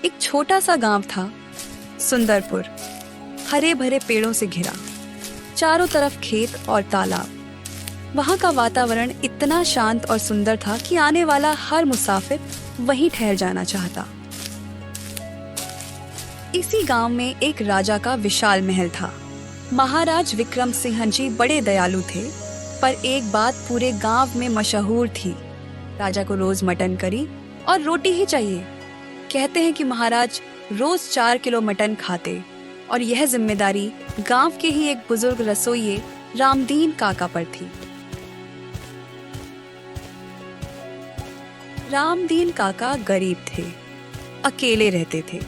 एक छोटा सा गांव था, सुंदरपुर। हरे भरे पेड़ों से घिरा, चारों तरफ खेत और तालाब। वहां का वातावरण इतना शांत और सुंदर था कि आने वाला हर मुसाफिर वहीं ठहर जाना चाहता। इसी गांव में एक राजा का विशाल महल था। महाराज विक्रम सिंह जी बड़े दयालु थे, पर एक बात पूरे गांव में मशहूर थी। राजा को रोज मटन करी और रोटी ही चाहिए। कहते हैं कि महाराज रोज 4 किलो मटन खाते, और यह जिम्मेदारी गांव के ही एक बुजुर्ग रसोइये रामदीन काका पर थी। रामदीन काका गरीब थे, अकेले रहते थे,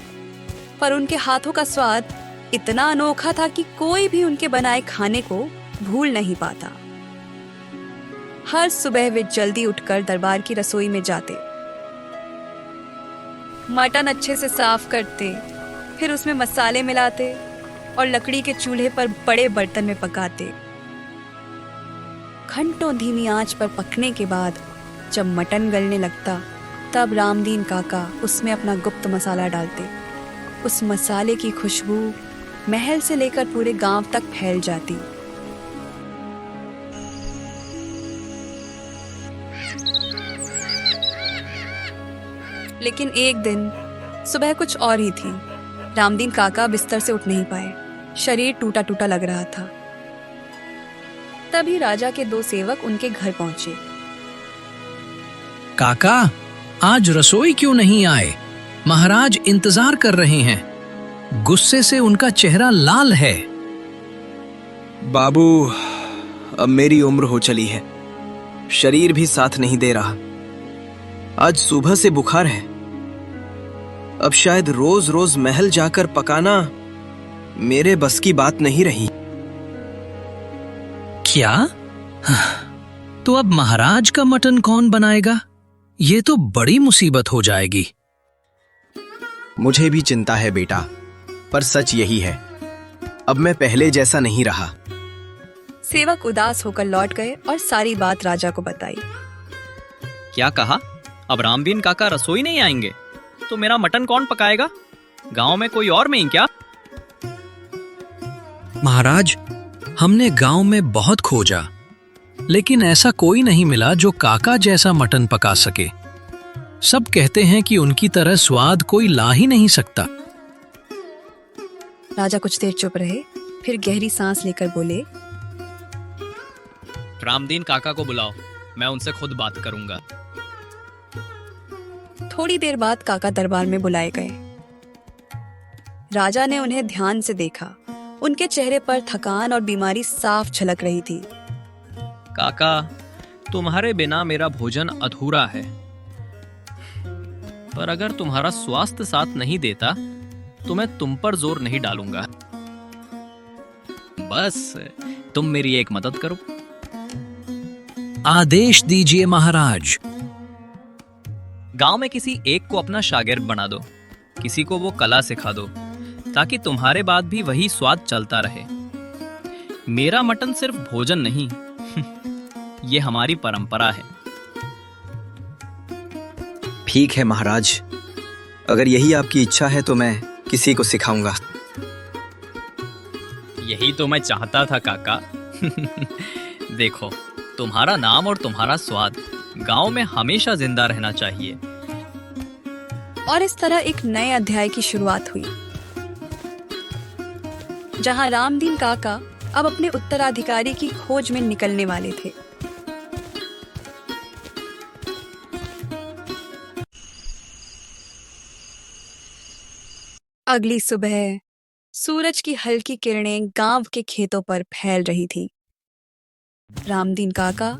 पर उनके हाथों का स्वाद इतना अनोखा था कि कोई भी उनके बनाए खाने को भूल नहीं पाता। हर सुबह वे जल्दी उठकर दरबार की रसोई में जाते, मटन अच्छे से साफ करते, फिर उसमें मसाले मिलाते और लकड़ी के चूल्हे पर बड़े बर्तन में पकाते। घंटों धीमी आंच पर पकने के बाद जब मटन गलने लगता, तब रामदीन काका उसमें अपना गुप्त मसाला डालते। उस मसाले की खुशबू महल से लेकर पूरे गांव तक फैल जाती। लेकिन एक दिन सुबह कुछ और ही थी। रामदीन काका बिस्तर से उठ नहीं पाए, शरीर टूटा टूटा लग रहा था। तभी राजा के 2 सेवक उनके घर पहुंचे। काका, आज रसोई क्यों नहीं आए? महाराज इंतजार कर रहे हैं। गुस्से से उनका चेहरा लाल है। बाबू, अब मेरी उम्र हो चली है, शरीर भी साथ नहीं दे रहा। आज सुबह से बुखार है। अब शायद रोज रोज महल जाकर पकाना मेरे बस की बात नहीं रही। क्या? तो अब महाराज का मटन कौन बनाएगा? ये तो बड़ी मुसीबत हो जाएगी। मुझे भी चिंता है बेटा, पर सच यही है, अब मैं पहले जैसा नहीं रहा। सेवक उदास होकर लौट गए और सारी बात राजा को बताई। क्या कहा? अब रामदीन काका रसोई नहीं आएंगे तो मेरा मटन कौन पकाएगा? गांव में कोई और नहीं क्या? महाराज, हमने गांव में बहुत खोजा, लेकिन ऐसा कोई नहीं मिला जो काका जैसा मटन पका सके। सब कहते हैं कि उनकी तरह स्वाद कोई ला ही नहीं सकता। राजा कुछ देर चुप रहे, फिर गहरी सांस लेकर बोले, रामदीन काका को बुलाओ, मैं उनसे खुद बात करूंगा। थोड़ी देर बाद काका दरबार में बुलाए गए। राजा ने उन्हें ध्यान से देखा। उनके चेहरे पर थकान और बीमारी साफ झलक रही थी। काका, तुम्हारे बिना मेरा भोजन अधूरा है, पर अगर तुम्हारा स्वास्थ्य साथ नहीं देता तो मैं तुम पर जोर नहीं डालूंगा। बस तुम मेरी एक मदद करो। आदेश दीजिए महाराज। गांव में किसी एक को अपना शागिर्द बना दो, किसी को वो कला सिखा दो, ताकि तुम्हारे बाद भी वही स्वाद चलता रहे। मेरा मटन सिर्फ भोजन नहीं, ये हमारी परंपरा है। ठीक है महाराज, अगर यही आपकी इच्छा है तो मैं किसी को सिखाऊंगा। यही तो मैं चाहता था काका। देखो, तुम्हारा नाम और तुम्हारा स्वाद गांव में हमेशा जिंदा रहना चाहिए। और इस तरह एक नए अध्याय की शुरुआत हुई, जहां रामदीन काका अब अपने उत्तराधिकारी की खोज में निकलने वाले थे। अगली सुबह सूरज की हल्की किरणें गांव के खेतों पर फैल रही थी। रामदीन काका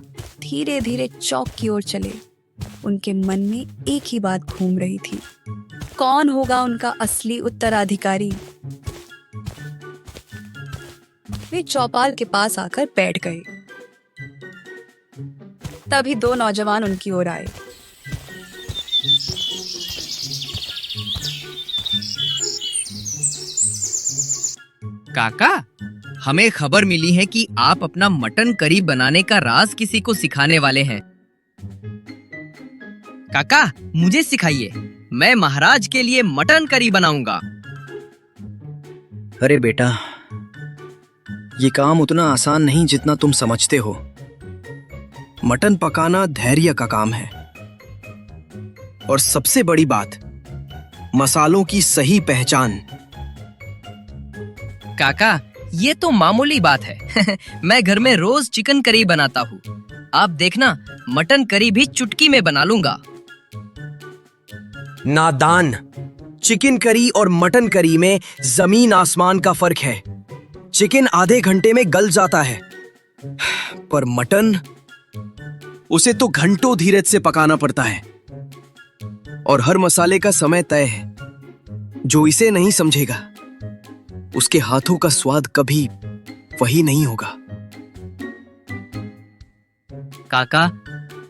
धीरे धीरे चौक की ओर चले। उनके मन में एक ही बात घूम रही थी, कौन होगा उनका असली उत्तराधिकारी? वे चौपाल के पास आकर बैठ गए। तभी 2 नौजवान उनकी ओर आए। काका, हमें खबर मिली है कि आप अपना मटन करी बनाने का राज किसी को सिखाने वाले हैं। काका, मुझे सिखाइए, मैं महाराज के लिए मटन करी बनाऊंगा। अरे बेटा, ये काम उतना आसान नहीं जितना तुम समझते हो। मटन पकाना धैर्य का काम है, और सबसे बड़ी बात, मसालों की सही पहचान। काका, ये तो मामूली बात है। मैं घर में रोज चिकन करी बनाता हूँ। आप देखना, मटन करी भी चुटकी में बना लूंगा। नादान, चिकन करी और मटन करी में जमीन आसमान का फर्क है। चिकन आधे घंटे में गल जाता है, पर मटन, उसे तो घंटों धीरज से पकाना पड़ता है, और हर मसाले का समय तय है। जो इसे नहीं समझेगा, उसके हाथों का स्वाद कभी वही नहीं होगा। काका,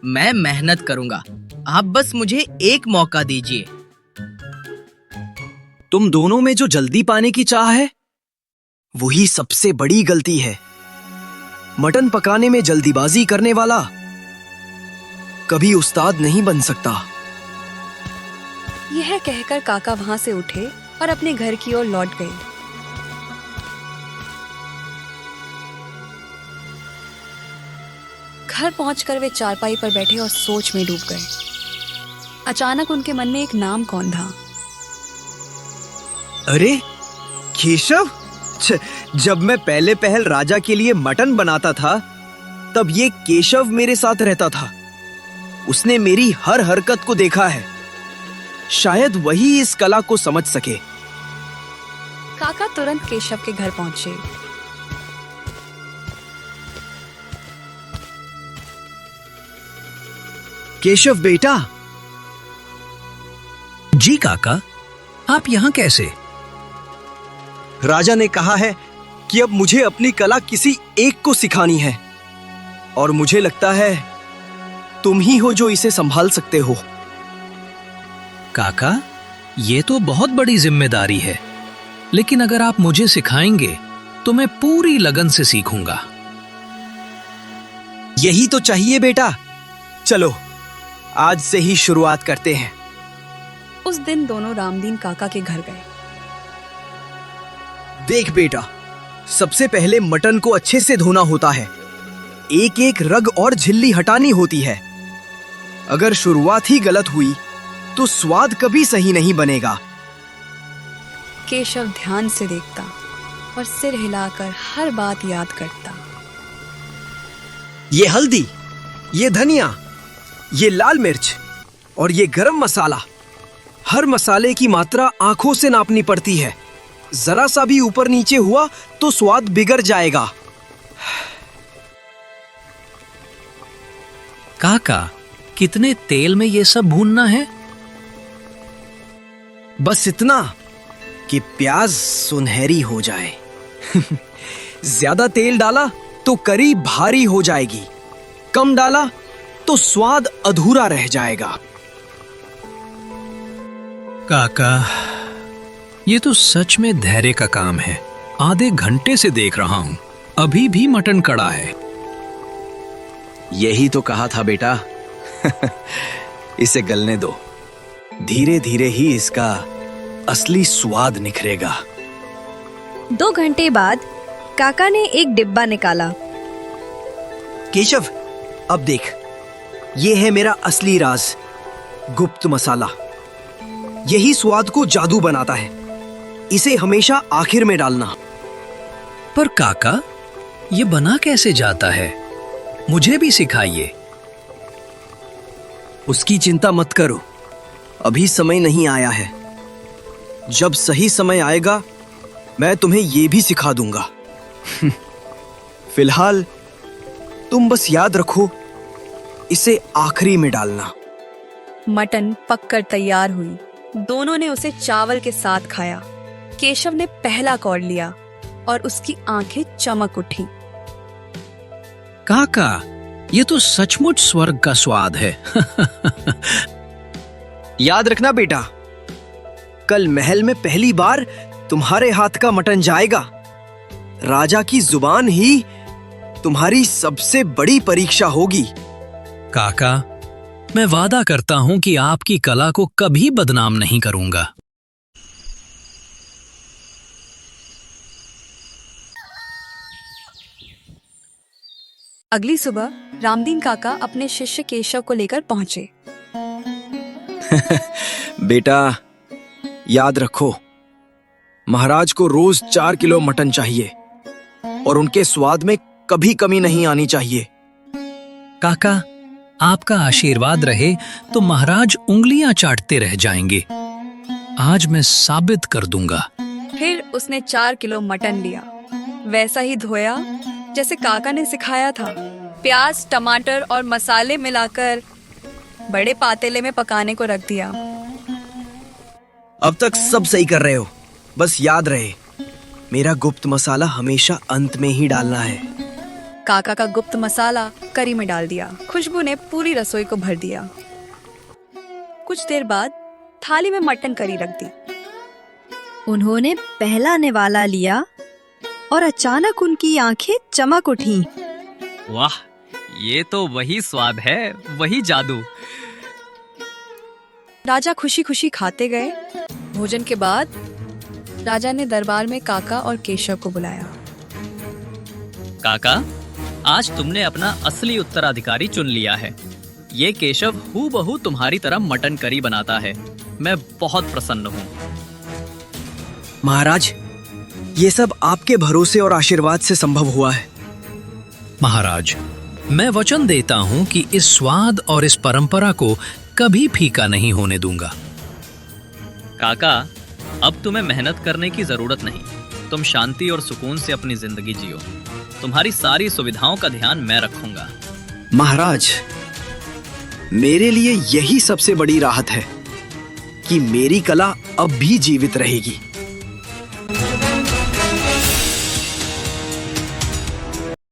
मैं मेहनत करूंगा, आप बस मुझे एक मौका दीजिए। तुम दोनों में जो जल्दी पाने की चाह है, वही सबसे बड़ी गलती है। मटन पकाने में जल्दीबाजी करने वाला कभी उस्ताद नहीं बन सकता। यह कहकर काका वहां से उठे और अपने घर की ओर लौट गए। घर पहुंचकर वे चारपाई पर बैठे और सोच में डूब गए। अचानक उनके मन में एक नाम कौन था। अरे केशव, जब मैं पहले पहल राजा के लिए मटन बनाता था, तब ये केशव मेरे साथ रहता था। उसने मेरी हर हरकत को देखा है। शायद वही इस कला को समझ सके। काका तुरंत केशव के घर पहुंचे। केशव बेटा। जी काका, आप यहाँ कैसे? राजा ने कहा है कि अब मुझे अपनी कला किसी एक को सिखानी है, और मुझे लगता है तुम ही हो जो इसे संभाल सकते हो। काका, ये तो बहुत बड़ी जिम्मेदारी है, लेकिन अगर आप मुझे सिखाएंगे तो मैं पूरी लगन से सीखूंगा। यही तो चाहिए बेटा। चलो, आज से ही शुरुआत करते हैं। उस दिन दोनों रामदीन काका के घर गए। देख बेटा, सबसे पहले मटन को अच्छे से धोना होता है। एक एक रग और झिल्ली हटानी होती है। अगर शुरुआत ही गलत हुई तो स्वाद कभी सही नहीं बनेगा। केशव ध्यान से देखता और सिर हिलाकर हर बात याद करता। ये हल्दी, ये धनिया, ये लाल मिर्च और ये गरम मसाला, हर मसाले की मात्रा आंखों से नापनी पड़ती है। जरा सा भी ऊपर नीचे हुआ तो स्वाद बिगड़ जाएगा। काका, कितने तेल में ये सब भूनना है? बस इतना कि प्याज सुनहरी हो जाए। ज्यादा तेल डाला तो करी भारी हो जाएगी, कम डाला तो स्वाद अधूरा रह जाएगा। काका, ये तो सच में धैर्य का काम है। आधे घंटे से देख रहा हूं, अभी भी मटन कड़ा है। यही तो कहा था बेटा। इसे गलने दो, धीरे धीरे ही इसका असली स्वाद निखरेगा। 2 घंटे बाद काका ने एक डिब्बा निकाला। केशव, अब देख, ये है मेरा असली राज, गुप्त मसाला। यही स्वाद को जादू बनाता है। इसे हमेशा आखिर में डालना। पर काका, ये बना कैसे जाता है? मुझे भी सिखाइए। उसकी चिंता मत करो, अभी समय नहीं आया है। जब सही समय आएगा, मैं तुम्हें ये भी सिखा दूंगा। फिलहाल तुम बस याद रखो, इसे आखिरी में डालना। मटन पककर तैयार हुई। दोनों ने उसे चावल के साथ खाया। केशव ने पहला कौर लिया और उसकी आंखें चमक उठी। काका, ये तो सचमुच स्वर्ग का स्वाद है। याद रखना बेटा, कल महल में पहली बार तुम्हारे हाथ का मटन जाएगा। राजा की जुबान ही तुम्हारी सबसे बड़ी परीक्षा होगी। काका, मैं वादा करता हूं कि आपकी कला को कभी बदनाम नहीं करूंगा। अगली सुबह रामदीन काका अपने शिष्य केशव को लेकर पहुंचे। बेटा, याद रखो, महाराज को रोज 4 किलो मटन चाहिए और उनके स्वाद में कभी कमी नहीं आनी चाहिए। काका, आपका आशीर्वाद रहे तो महाराज उंगलियां चाटते रह जाएंगे। आज मैं साबित कर दूंगा। फिर उसने 4 किलो मटन लिया, वैसा ही धोया जैसे काका ने सिखाया था। प्याज, टमाटर और मसाले मिलाकर बड़े पातेले में पकाने को रख दिया। अब तक सब सही कर रहे हो, बस याद रहे, मेरा गुप्त मसाला हमेशा अंत में ही डालना है। काका का गुप्त मसाला करी में डाल दिया। खुशबू ने पूरी रसोई को भर दिया। कुछ देर बाद थाली में मटन करी रख दी। उन्होंने पहला निवाला लिया और अचानक उनकी आंखें चमक उठी। वाह, ये तो वही स्वाद है, वही जादू। राजा खुशी खुशी खाते गए। भोजन के बाद राजा ने दरबार में काका और केशव को बुलाया। काका, आज तुमने अपना असली उत्तराधिकारी चुन लिया है। ये केशव हूबहू तुम्हारी तरह मटन करी बनाता है। मैं बहुत प्रसन्न हूँ। महाराज, ये सब आपके भरोसे और आशीर्वाद से संभव हुआ है। महाराज, मैं वचन देता हूं कि इस स्वाद और इस परंपरा को कभी फीका नहीं होने दूंगा। काका, अब तुम्हें मेहनत करने की जरूरत नहीं। तुम शांति और सुकून से अपनी जिंदगी जियो। तुम्हारी सारी सुविधाओं का ध्यान मैं रखूंगा। महाराज, मेरे लिए यही सबसे बड़ी राहत है कि मेरी कला अब भी जीवित रहेगी।